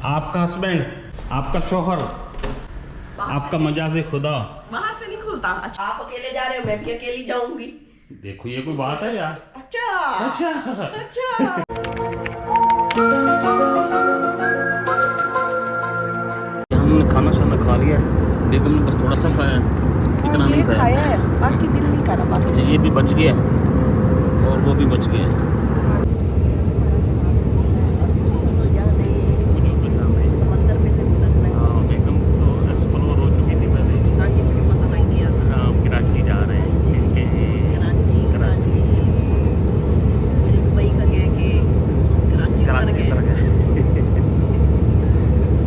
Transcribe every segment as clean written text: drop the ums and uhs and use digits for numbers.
आपका हस्बैंड, आपका शोहर, आपका मजाज खुदा। वहाँ से नहीं खुलता। अच्छा, आप अकेले जा रहे हो, मैं भी अकेली जाऊंगी। देखो ये कोई बात है यार। अच्छा अच्छा अच्छा। हमने खाना शाना खा लिया, बेगम ने बस थोड़ा सा खाया है, इतना नहीं ये खाया है, बाकी दिल नहीं करा बस। अच्छा ये भी बच गया और वो भी बच गया। समंदर में से गुजरना है। हाँ बेगम तो एक्सप्लोर हो चुकी थी पहले। हाँ, ये मुझे पता नहीं दिया था। हाँ कराची जा रहे हैं कराची से दुबई का कह के कराची उतर गए।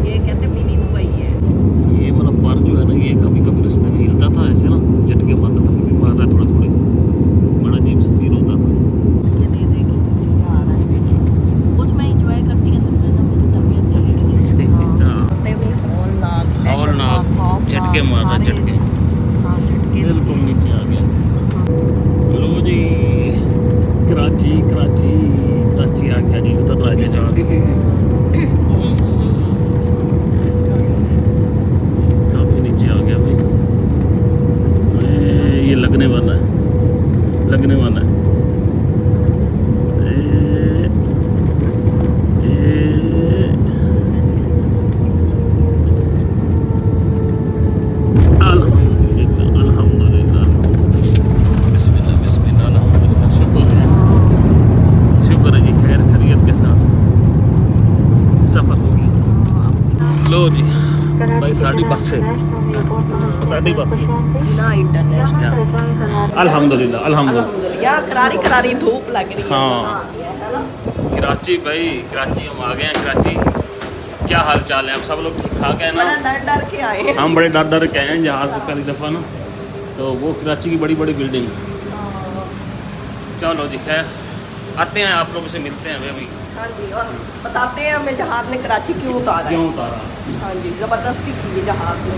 ये कहते मिनी दुबई है। ये वाला पार जो है ना, ये कभी कभी रास्ते में हिलता था ऐसे ना, झटके मारता था, मुझे मार रहा है थोड़े थोड़े, बड़ा अजीब सा फील होता था। ये दे दे के नीचे आ रहा है। वो तो मैं एंजॉय करती है सब ना, मुझे तबीयत ठीक नहीं। और ना झटके मार रहा, झटके हाँ झटके बिल्कुल नीचे आ गया। लो जी कराची कराची कराची आ गया जी, उतर रहा है जहाज। काफी नीचे आ गया भाई, ये लगने वाला है, लगने वाला है। लो जी भाई साड़ी बस से, साड़ी बस से ना इंटरनेशनल। अल्हम्दुलिल्लाह अल्हम्दुलिल्लाह। यहाँ करारी करारी धूप लग रही है। हाँ कराची भाई, कराची हम आ गए हैं। कराची क्या हाल चाल है, अब सब लोग ठीक ठाक है ना? बड़ा डर डर के आए हैं। हम बड़े डर डर के आए हैं जहाज़ में पहली दफ़ा ना, तो वो कराची की बड़ी बड़ी बिल्डिंग। चलो जी खैर आते हैं, आप लोगों से मिलते हैं अभी। हाँ जी, और बताते हैं हमें जहाज ने कराची क्यों उतारा है। क्यों उतारा? हाँ जी, ज़बरदस्ती की है जहाज ने।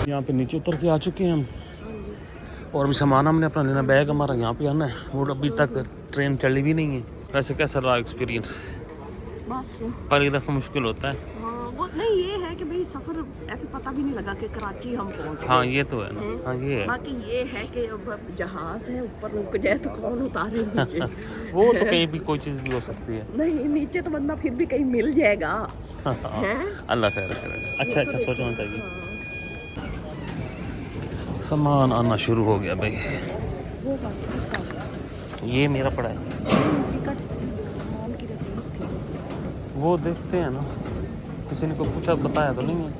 यहाँ पे नीचे उतर के आ चुके हैं हम, और अभी सामान हमने अपना लेना, बैग हमारा यहाँ पे आना है, वो अभी तक ट्रेन चली भी नहीं है। वैसे कैसा रहा एक्सपीरियंस? बस पहली दफ़ा मुश्किल होता है। हाँ, वो नहीं ये है कि भाई सफ़र ऐसे पता भी नहीं लगा कि कराची हम पहुँच हाँ ये तो है ना, हाँ ये है। बाकी ये है कि अब जहाज है, ऊपर रुक जाए तो कौन उतारे नीचे। वो तो कहीं भी कोई चीज़ भी हो सकती है। नहीं नीचे तो बंदा फिर भी कहीं मिल जाएगा। हैं? अल्लाह खैर करेगा। अच्छा अच्छा सोचना चाहिए। सामान आना शुरू हो गया भाई, ये मेरा पड़ा है, टिकट से सामान की रसीद थी। वो देखते हैं ना, किसी ने को पूछा बताया तो नहीं है।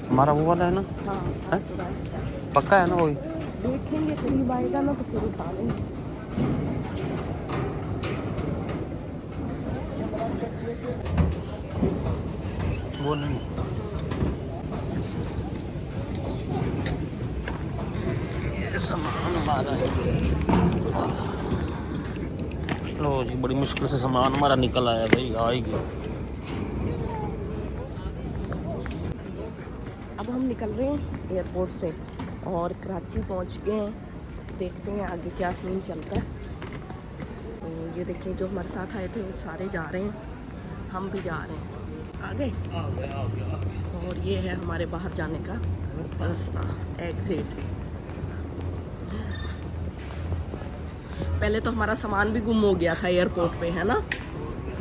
हमारा वो वाला है ना? हाँ है? पक्का है ना वही? देखेंगे करीब आएगा ना तो फिर उठा लेंगे। वो नहीं, ये सामान हमारा है। लो जी बड़ी मुश्किल से सामान हमारा निकल आया भाई, आ ही गया। अब हम निकल रहे हैं एयरपोर्ट से और कराची पहुंच गए हैं। देखते हैं आगे क्या सीन चलता है। तो ये देखिए जो हमारे साथ आए थे वो सारे जा रहे हैं, हम भी जा रहे हैं। आ गए और ये है हमारे बाहर जाने का रास्ता, एग्जिट। पहले तो हमारा सामान भी गुम हो गया था एयरपोर्ट पे, है ना,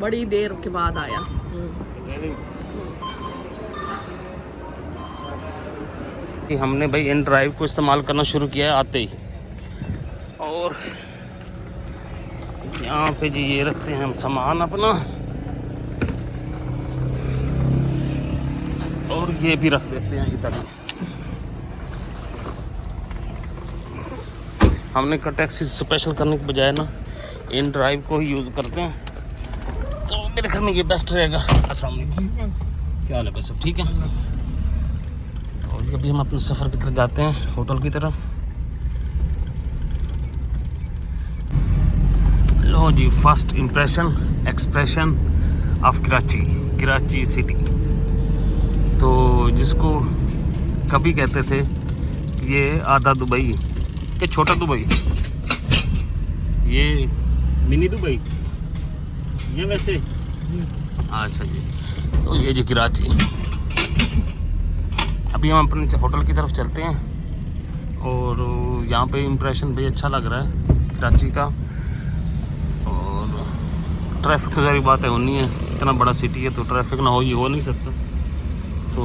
बड़ी देर के बाद आया। हमने भाई इन ड्राइव को इस्तेमाल करना शुरू किया है आते ही, और यहाँ पे जी ये रखते हैं हम सामान अपना, और ये भी रख देते हैं इधर। हमने का टैक्सी स्पेशल करने के बजाय ना इन ड्राइव को ही यूज़ करते हैं, तो मेरे ख्याल में ये बेस्ट रहेगा। अस्सलाम वालेकुम, क्या हाल है भाई, सब ठीक है? और अभी हम अपने सफ़र की तरफ जाते हैं, होटल की तरफ। लो जी first impression expression of Karachi, Karachi city. तो जिसको कभी कहते थे ये आधा दुबई, ये छोटा दुबई, ये मिनी दुबई, ये वैसे अच्छा जी, तो ये जी कराची। अभी हम अपने होटल की तरफ चलते हैं और यहाँ पे इम्प्रेशन भी अच्छा लग रहा है कराची का। और ट्रैफिक तो सारी बात है होनी है, इतना बड़ा सिटी है तो ट्रैफिक ना हो नहीं सकता। तो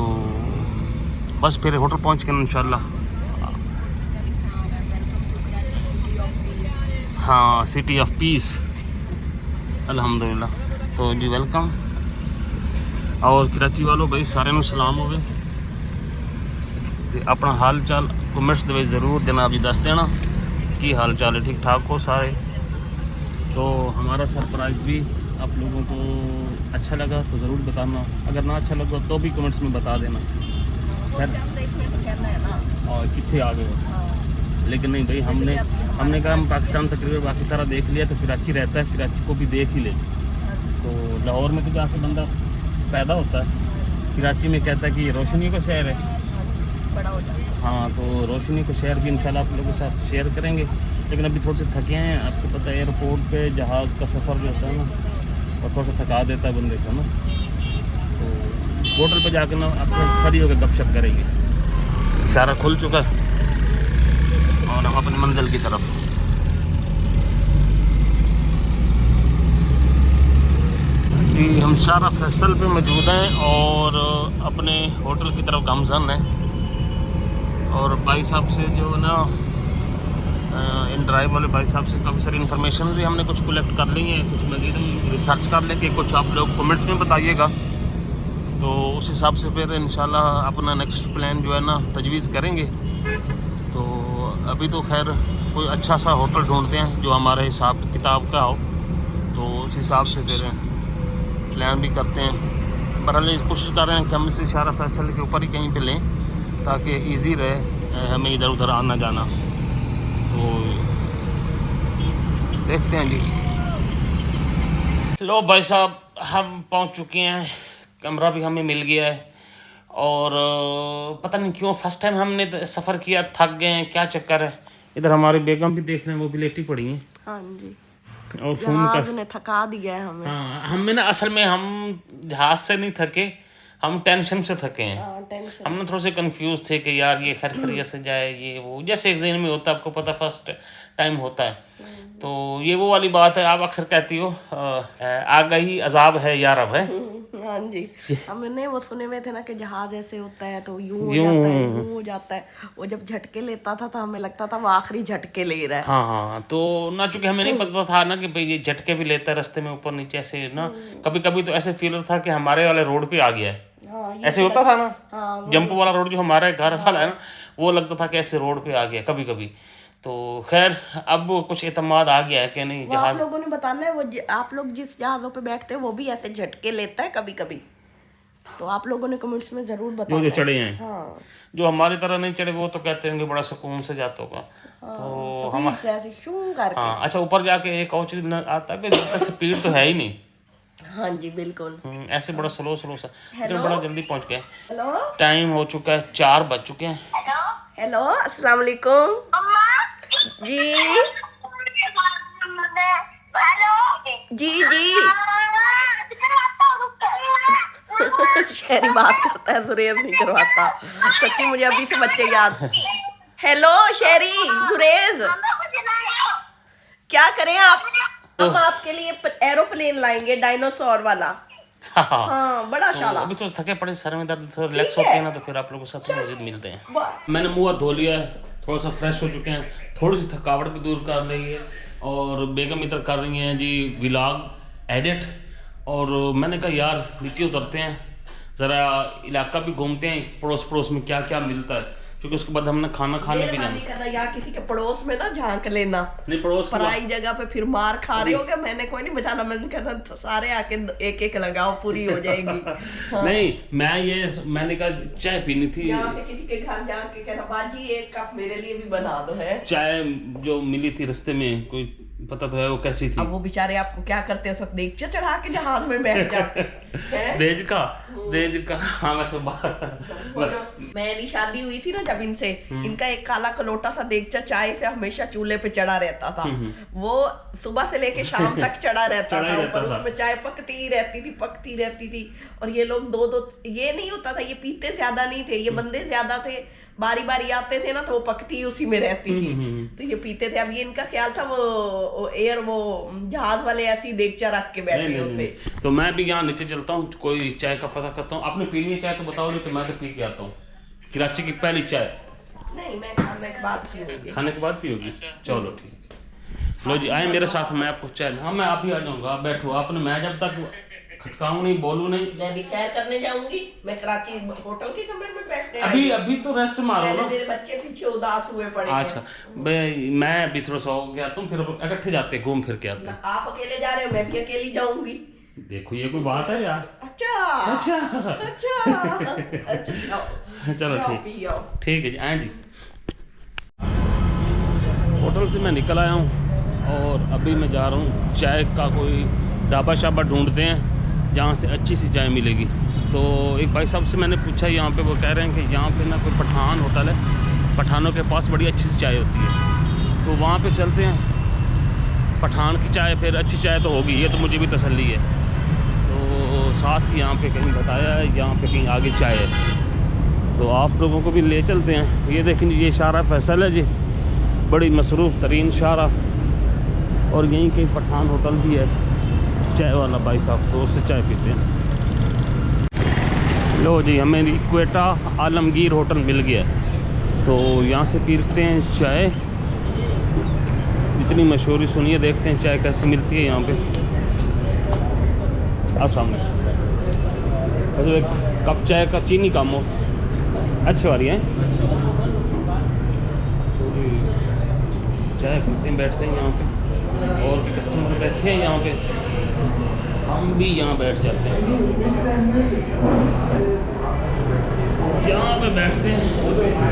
बस फिर होटल पहुँच के इंशाल्लाह। हाँ, सिटी ऑफ पीस, अल्हम्दुलिल्लाह। तो जी वेलकम। और कराची वालों भाई सारे नूं सलाम होवे ते अपना हाल चाल कमेंट्स दे ज़रूर जनाब जी दस देना कि हाल चाल है, ठीक ठाक हो सारे। तो हमारा सरप्राइज़ भी आप लोगों को अच्छा लगा तो ज़रूर बताना, अगर ना अच्छा लगा तो भी कमेंट्स में बता देना। खैर और कितने आ गए हो, लेकिन नहीं भाई हमने कहा हम पाकिस्तान तकरीबन बाकी सारा देख लिया, तो कराची रहता है, कराची को भी देख ही ले। तो लाहौर में तो जाके बंदा पैदा होता है, कराची में कहता है कि ये रोशनी का शहर है, बड़ा होता है। हाँ, तो रोशनी का शहर भी इंशाल्लाह आप लोगों के साथ शेयर करेंगे। लेकिन अभी थोड़े से थके हैं, आपको पता है एयरपोर्ट पे जहाज़ का सफ़र जो होता है ना, और थोड़ा सा थका देता है बंदे को ना। तो होटल पे जाके ना आप खड़ी होकर गपशप करेंगे। सारा खुल चुका है और हम अपनी मंजिल की तरफ। जी हम शारा फैसल पे मौजूद हैं और अपने होटल की तरफ गामजन हैं। और भाई साहब से जो ना इन ड्राइव वाले भाई साहब से काफ़ी सारी इन्फॉर्मेशन भी हमने कुछ कलेक्ट कर ली है, कुछ मज़ीद हम रिसर्च कर लेंगे, कुछ आप लोग कमेंट्स में बताइएगा। तो उस हिसाब से फिर इंशाल्लाह अपना नेक्स्ट प्लान जो है ना तजवीज़ करेंगे। तो अभी तो खैर कोई अच्छा सा होटल ढूंढते हैं जो हमारे हिसाब किताब का हो, तो उस हिसाब से फिर प्लान भी करते हैं। बहरहाल कोशिश कर रहे हैं कि हम इसे शारा फैसल के ऊपर ही कहीं पे लें ताकि इजी रहे हमें इधर उधर आना जाना। तो देखते हैं जी। लो भाई साहब हम पहुंच चुके हैं, कमरा भी हमें मिल गया है। और पता नहीं क्यों फर्स्ट टाइम हमने सफ़र किया, थक गए हैं, क्या चक्कर है। इधर हमारी बेगम भी देख रहे हैं, वो भी लेटी पड़ी हैं। हाँ जी, और फ़ोन ने थका दिया है हमें। हाँ, हमें ना असल में हम जहाज से नहीं थके, हम टेंशन से थके हैं। टेंशन। हम ना थोड़े से कंफ्यूज थे कि यार ये खैर खैरियत से जाए, ये वो जैसे एग्जाम में होता है, आपको पता फर्स्ट टाइम होता है। तो ये वो वाली बात है, आप अक्सर कहती हो आ गई अजाब है यार अब है। हाँ जी, हमने वो सुने हुए थे ना कि जहाज ऐसे होता है तो यूं हो जाता है, यूं हो जाता है। वो जब झटके लेता था तो हमें लगता था वो आखिरी झटके ले रहा है। हाँ, तो ना चूंकि हमें नहीं पता था ना कि भाई ये झटके भी लेता है रास्ते में ऊपर नीचे ऐसे ना। कभी कभी तो ऐसे फील होता था कि हमारे वाले रोड पे आ गया है। ऐसे होता था ना, जंप वाला रोड जो हमारा घर वाला है ना, वो लगता था कि ऐसे रोड पे आ गया कभी कभी। तो खैर अब कुछ एतमाद आ गया है कि नहीं जहाज। आप लोगों ने बताना है वो आप लोग जिस जहाज़ों पे बैठते हैं वो भी ऐसे झटके लेता है कभी कभी। तो आप लोगों ने कमेंट्स में जरूर बताना। जो चढ़े हैं, हाँ, जो हमारी तरह नहीं चढ़े वो तो कहते होंगे बड़ा सुकून से जाता होगा। तो हम ऐसे शूं करके। हाँ, अच्छा ऊपर जाके एक और चीज आता है कि स्पीड तो है ही नहीं। हाँ जी बिल्कुल, ऐसे बड़ा स्लो सा, लेकिन बड़ा जल्दी पहुंच गए। हेलो, टाइम हो चुका है, 4 बज चुके हैं। हेलो अस्सलाम वालेकुम जी। जी जी शहरी बात करता है, जुरेब नहीं करवाता। सच्ची मुझे अभी से बच्चे याद। हेलो शहरी जुरेज, क्या करें आप? हम आपके लिए एरोप्लेन लाएंगे, डायनासोर वाला। हाँ, बड़ा शाला। अभी तो थके पड़े, सर में दर्द, थोड़ा रिलैक्स होते हैं ना, तो फिर आप लोगों के साथ मजीद मिलते हैं। मैंने मुंह हाथ धो लिया है, थोड़ा सा फ्रेश हो चुके हैं, थोड़ी सी थकावट भी दूर कर रही है। और बेगम इधर कर रही हैं जी व्लॉग एडिट। और मैंने कहा यार नीचे उतरते हैं, ज़रा इलाका भी घूमते हैं, पड़ोस पड़ोस में क्या क्या मिलता है, क्योंकि उसके बाद हमने खाना खाने भी जाना। करना या किसी के पड़ोस में ना झांक लेना, नहीं पड़ोस पराई जगह पे फिर मार खा रहे हो क्या? मैंने कोई नहीं बचाना, मैंने कहना तो सारे आके एक एक लगाओ, पूरी हो जाएगी। हाँ। नहीं मैंने कहा चाय पीनी थी, यहाँ से किसी के घर जाके कहना बाजी एक कप मेरे लिए भी बना दो है। चाय जो मिली थी रास्ते में, कोई पता तो है वो कैसी थी। अब वो बेचारे आपको क्या करते हैं, सब देगचा चढ़ा के जहाज में बैठ जाते हैं। देज का हाँ मैं सब मेरी शादी हुई थी ना जब इनसे, इनका एक काला कलोटा सा देगचा चाय से हमेशा चूल्हे पे चढ़ा रहता था। वो सुबह से लेके शाम तक चढ़ा रहता था ऊपर, उसमें चाय पकती रहती थी। और ये लोग दो ये नहीं होता था, ये पीते ज्यादा नहीं थे, ये बंदे ज्यादा थे, बारी बारी आते थे ना तो वो पकती उसी में रहती थी, तो ये पीते थे। अब ये इनका ख्याल था वो जहाज वाले ऐसी देगचा रख के बैठे होते। तो मैं भी यहाँ नीचे चलता हूँ, कोई चाय का पता करता हूँ। आपने पी ली चाय तो बताओ, नहीं तो मैं तो पी के आता हूँ। कराची की पहली चाय नहीं, मैं खाने के बाद पीऊंगी। खाने के बाद पियोगी? चलो ठीक। लो जी आए मेरे साथ, मैं आपको चाय। हाँ मैं आप ही आ जाऊंगा, आप बैठो। आपने मैं जब तक खटकाऊं नहीं, बोलूं नहीं, मैं भी सैर करने जाऊंगी। मैं कराची होटल के कमरे में बैठने अभी तो रेस्ट मारो ना। मेरे बच्चे पीछे उदास हुए पड़े। अच्छा मैं अभी थोड़ा सा हो गया, तुम फिर इकट्ठे जाते घूम फिर के आते। आप अकेले जा रहे हो, मैं भी अकेली जाऊंगी। देखो ये कोई बात है यार। अच्छा चलो ठीक है जी। आए जी, होटल से मैं निकल आया हूँ और अभी मैं जा रहा हूँ चाय का कोई ढाबा शाबा ढूंढते हैं जहाँ से अच्छी सी चाय मिलेगी। तो एक भाई साहब से मैंने पूछा यहाँ पे, वो कह रहे हैं कि यहाँ पे ना कोई पठान होटल है, पठानों के पास बड़ी अच्छी सी चाय होती है, तो वहाँ पे चलते हैं। पठान की चाय फिर अच्छी चाय तो होगी, ये तो मुझे भी तसल्ली है। तो साथ ही यहाँ पे कहीं बताया है यहाँ पे कहीं आगे चाय है, तो आप लोगों को भी ले चलते हैं। ये देखें ये शारा फैसल है जी, बड़ी मसरूफ़ तरीन शारा, और यहीं कहीं पठान होटल भी है चाय वाला भाई साहब, तो उससे चाय पीते हैं। लो जी हमें क्वेटा आलमगीर होटल मिल गया, तो यहाँ से पीते हैं चाय। इतनी मशहूरी सुनिए, देखते हैं चाय कैसे मिलती है यहाँ पे। अस्सलाम वालेकुम। वैसे एक कप चाय का चीनी कम हो, अच्छी वाली है। तो चाय पीते हैं, बैठते हैं यहाँ पे, और भी कस्टमर बैठे हैं यहाँ पे, हम भी यहाँ बैठ जाते हैं। यहाँ पे बैठते हैं।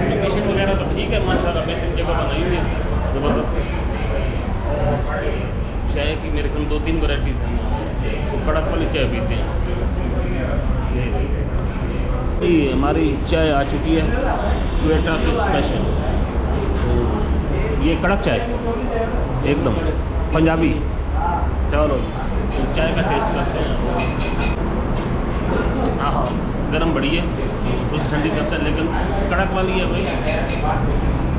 लोकेशन वगैरह तो ठीक है माशाल्लाह, बेहतरीन जगह बनाई हुई है, ज़बरदस्त है। चाय की मेरे ख्याल 2-3 वैराइटीज़ हैं यहाँ, तो कड़क वाली चाय पीते हैं। ये हमारी चाय आ चुकी है क्वेटा की स्पेशल, तो ये कड़क चाय एकदम पंजाबी। चलो तो चाय का टेस्ट करते हैं। हाँ गर्म बड़ी है, कुछ ठंडी करता है, लेकिन कड़क वाली है भाई,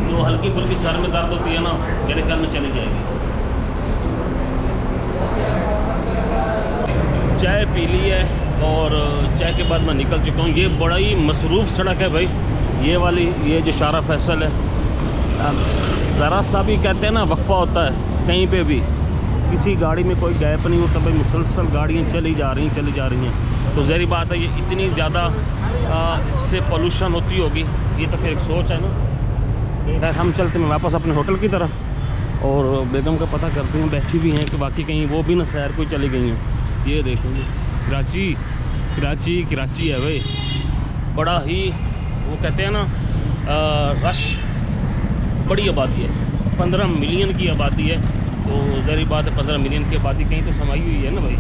जो हल्की फुल्की सर में दर्द होती है ना, मेरे ख्याल में चली जाएगी। चाय पी ली है और चाय के बाद मैं निकल चुका हूँ। ये बड़ा ही मसरूफ़ सड़क है भाई, ये वाली, ये जो शारा फैसल है। ज़रा सा भी कहते हैं ना वक्फा होता है कहीं पे भी, किसी गाड़ी में कोई गैप नहीं होता भाई, मुसलसल गाड़ियाँ चली जा रही हैं। तो ज़हरी बात है ये इतनी ज़्यादा इससे पोल्यूशन होती होगी, ये तो फिर एक सोच है ना। हम चलते हैं वापस अपने होटल की तरफ, और बेगम का पता करते हैं, बैठी भी हैं कि बाकी कहीं वो भी ना सैर कोई चली गई हैं। ये देखेंगे कराची है भाई, बड़ा ही वो कहते हैं ना रश, बड़ी आबादी है, 15 मिलियन की आबादी है। तो ज़हरी बात है 15 मिलियन की आबादी कहीं तो समाई हुई है ना भाई।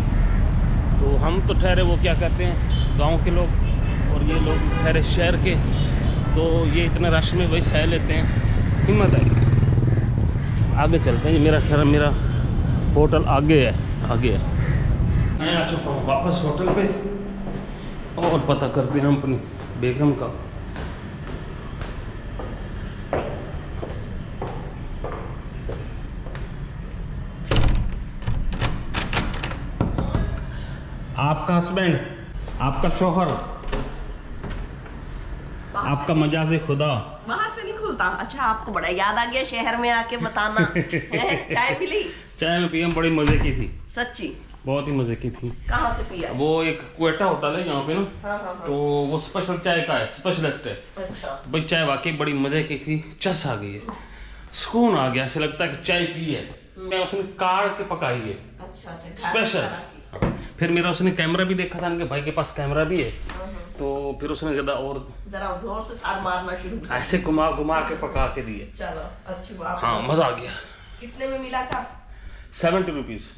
तो हम तो ठहरे वो क्या कहते हैं गांव के लोग, और ये लोग ठहरे शहर के, तो ये इतने रश में भाई सह लेते हैं, हिम्मत है। आगे चलते हैं, मेरा ख्याल मेरा होटल आगे है। मैं आ चुका हूँ वापस होटल पे, और पता करते हैं हम अपनी बेगम का। आपका हस्बैंड, आपका शोहर, आपका मजाज खुदा वहाँ से नहीं खुलता। अच्छा आपको बड़ा याद आ गया शहर में आके बताना। चाय मिली? चाय में पिया, बड़ी मजे की थी, सच्ची बहुत ही मजे की थी। कहाँ से पिया? वो एक क्वेटा होटल है यहाँ पे ना। हाँ। तो वो स्पेशल चाय का है, स्पेशलिस्ट है। अच्छा भाई चाय वाकई बड़ी मजे की थी, चस आ गई है, सुकून आ गया, ऐसे लगता है कि चाय पी है। मैं उसने काढ़ के पकाई है। अच्छा स्पेशल। फिर मेरा उसने कैमरा भी देखा था, उनके भाई के पास कैमरा भी है, तो फिर उसने जरा जोर से सार मारना शुरू किया, ऐसे घुमा के पका के दिए। चलो अच्छी बात। हाँ मजा आ गया। कितने में मिला था? 70 रुपीज़।